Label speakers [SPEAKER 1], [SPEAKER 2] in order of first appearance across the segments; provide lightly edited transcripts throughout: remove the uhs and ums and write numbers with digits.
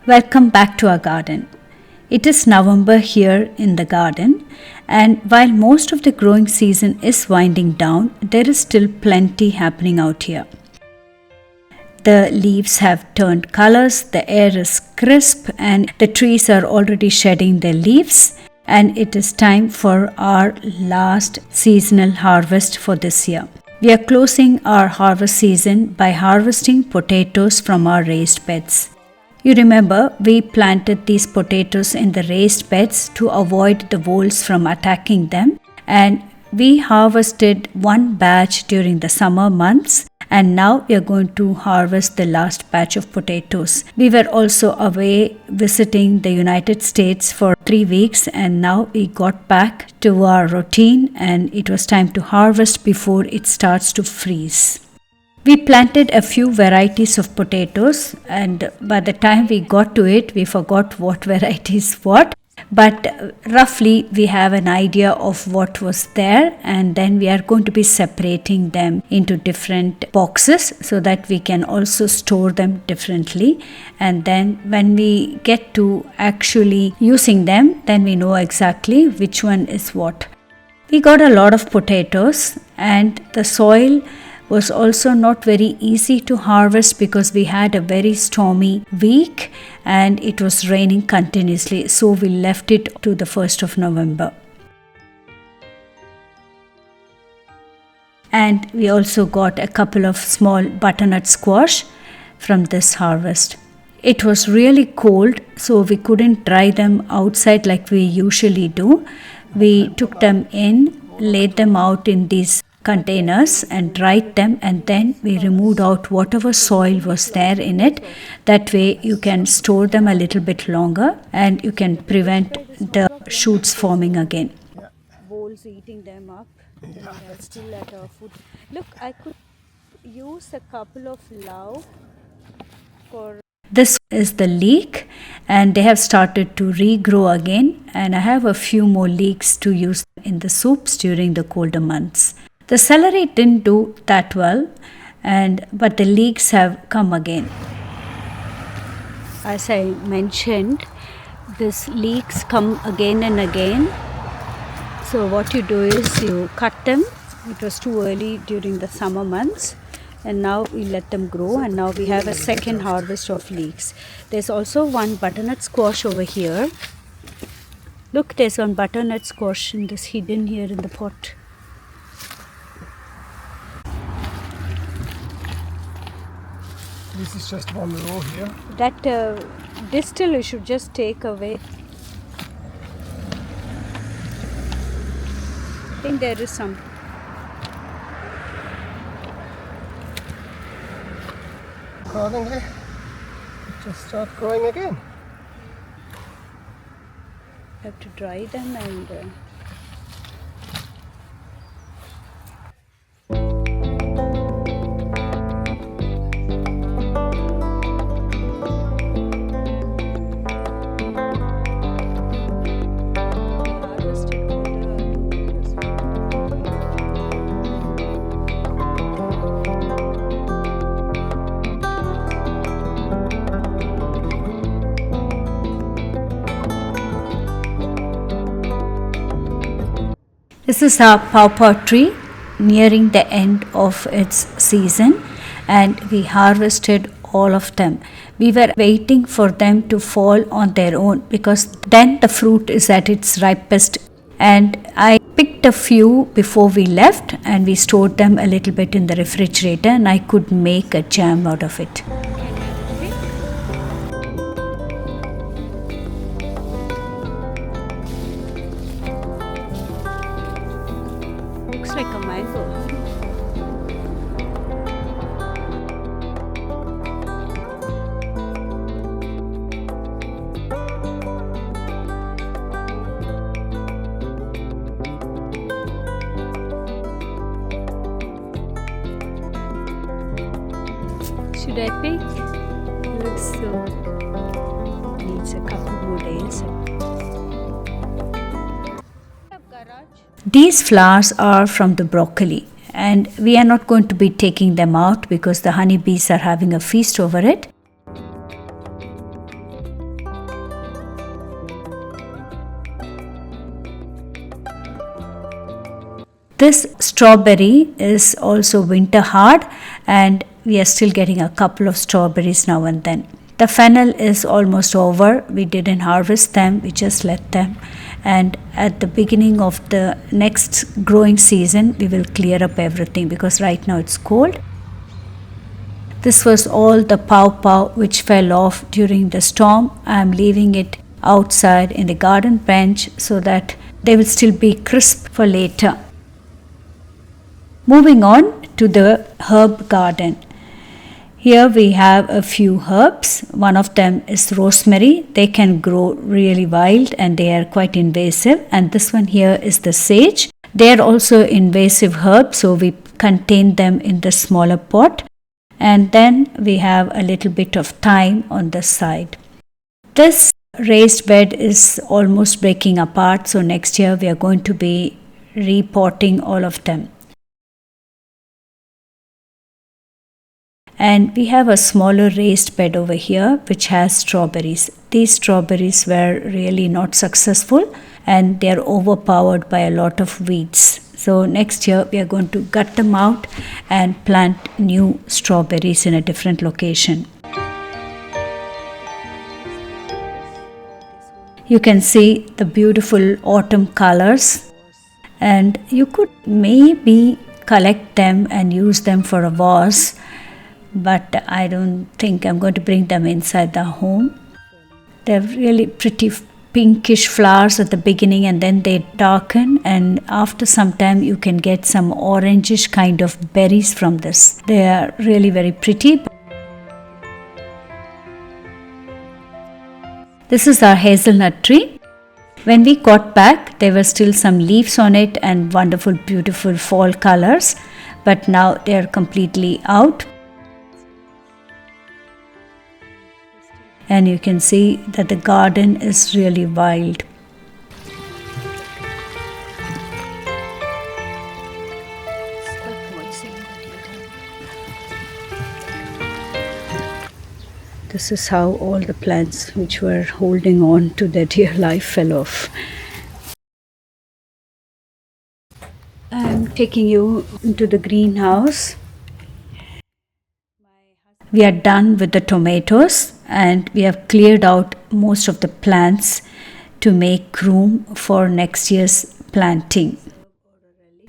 [SPEAKER 1] Welcome back to our garden. It is November here in the garden, and while most of the growing season is winding down, there is still plenty happening out here. The leaves have turned colors, the air is crisp, and the trees are already shedding their leaves, and it is time for our last seasonal harvest for this year. We are closing our harvest season by harvesting potatoes from our raised beds. You remember, we planted these potatoes in the raised beds to avoid the voles from attacking them, and we harvested one batch during the summer months, and now we are going to harvest the last batch of potatoes. We were also away visiting the United States for 3 weeks, and now we got back to our routine, and it was time to harvest before it starts to freeze. We planted a few varieties of potatoes, and by the time we got to it, we forgot what varieties what. But roughly we have an idea of what was there, and then we are going to be separating them into different boxes so that we can also store them differently. And then when we get to actually using them, then we know exactly which one is what. We got a lot of potatoes, and the soil was also not very easy to harvest because we had a very stormy week and it was raining continuously, so we left it to the 1st of November. And we also got a couple of small butternut squash from this harvest. It was really cold, so we couldn't dry them outside like we usually do. We took them in, laid them out in these containers and dried them, and then we removed out whatever soil was there in it. That way you can store them a little bit longer and you can prevent the shoots forming again. Voles eating them up. Yeah. Still at our foot. Look, I could use a couple of love for... This is the leek, and they have started to regrow again, and I have a few more leeks to use in the soups during the colder months. The celery didn't do that well, but the leeks have come again. As I mentioned, these leeks come again and again. So what you do is you cut them. It was too early during the summer months, and now we let them grow, and now we have a second harvest of leeks. There's also one butternut squash over here. Look, there's one butternut squash in this hidden here in the pot.
[SPEAKER 2] This is just one row here.
[SPEAKER 1] That distal you should just take away. I think there is some.
[SPEAKER 2] Accordingly, just start growing again.
[SPEAKER 1] Have to dry them and... This is our pawpaw tree nearing the end of its season, and we harvested all of them. We were waiting for them to fall on their own because then the fruit is at its ripest, and I picked a few before we left and we stored them a little bit in the refrigerator, and I could make a jam out of it. Looks like a mango. Should I pick? Looks so. Needs a couple more days. These flowers are from the broccoli, and we are not going to be taking them out because the honeybees are having a feast over it. This strawberry is also winter hard, and we are still getting a couple of strawberries now and then. The fennel is almost over. We didn't harvest them, we just let them. And at the beginning of the next growing season, we will clear up everything because right now it's cold. This was all the pawpaw which fell off during the storm. I am leaving it outside in the garden bench so that they will still be crisp for later. Moving on to the herb garden. Here we have a few herbs. One of them is rosemary. They can grow really wild and they are quite invasive. And this one here is the sage. They are also invasive herbs, so we contain them in the smaller pot. And then we have a little bit of thyme on the side. This raised bed is almost breaking apart, so next year we are going to be repotting all of them. And we have a smaller raised bed over here which has strawberries. These strawberries were really not successful and they are overpowered by a lot of weeds. So next year we are going to gut them out and plant new strawberries in a different location. You can see the beautiful autumn colors, and you could maybe collect them and use them for a vase, but I don't think I'm going to bring them inside the home. They're really pretty pinkish flowers at the beginning and then they darken, and after some time you can get some orangish kind of berries from this. They are really very pretty. This is our hazelnut tree. When we got back, there were still some leaves on it and wonderful, beautiful fall colors, but now they are completely out. And you can see that the garden is really wild. This is how all the plants which were holding on to their dear life fell off. I'm taking you into the greenhouse. We are done with the tomatoes and we have cleared out most of the plants to make room for next year's planting.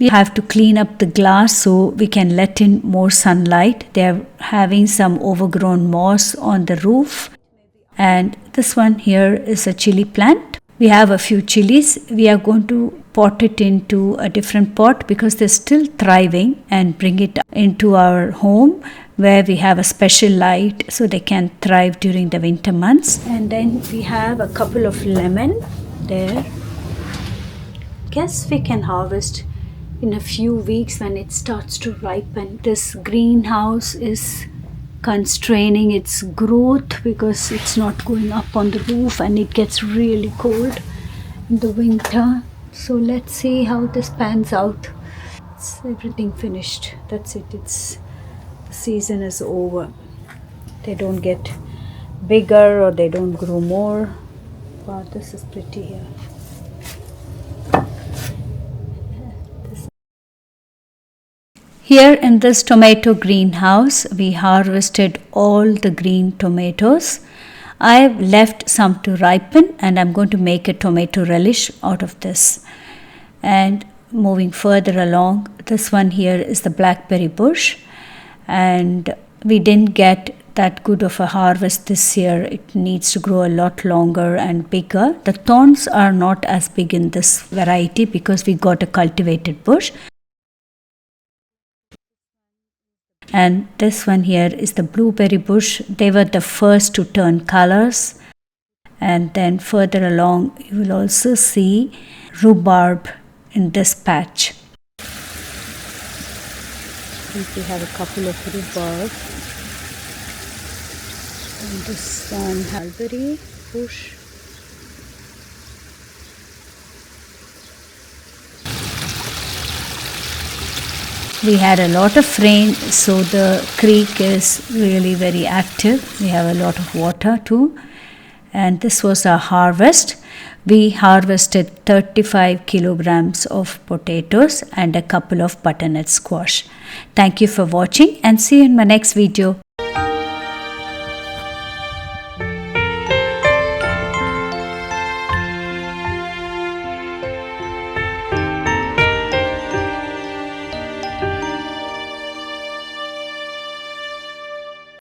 [SPEAKER 1] We have to clean up the glass so we can let in more sunlight. They are having some overgrown moss on the roof. And this one here is a chili plant. We have a few chilies. We are going to pot it into a different pot because they're still thriving, and bring it into our home where we have a special light so they can thrive during the winter months. And then we have a couple of lemon there. Guess we can harvest in a few weeks when it starts to ripen. This greenhouse is constraining its growth because it's not going up on the roof and it gets really cold in the winter. So let's see how this pans out. It's everything finished. That's it. The season is over. They don't get bigger or they don't grow more. Wow, this is pretty here. Here in this tomato greenhouse, we harvested all the green tomatoes. I have left some to ripen and I'm going to make a tomato relish out of this. And moving further along, this one here is the blackberry bush, and we didn't get that good of a harvest this year. It needs to grow a lot longer and bigger. The thorns are not as big in this variety because we got a cultivated bush. And this one here is the blueberry bush. They were the first to turn colors. And then further along, you will also see rhubarb in this patch. We have a couple of rhubarb. And this one, mulberry bush. We had a lot of rain, so the creek is really very active. We have a lot of water too. And this was our harvest. We harvested 35 kilograms of potatoes and a couple of butternut squash. Thank you for watching and see you in my next video.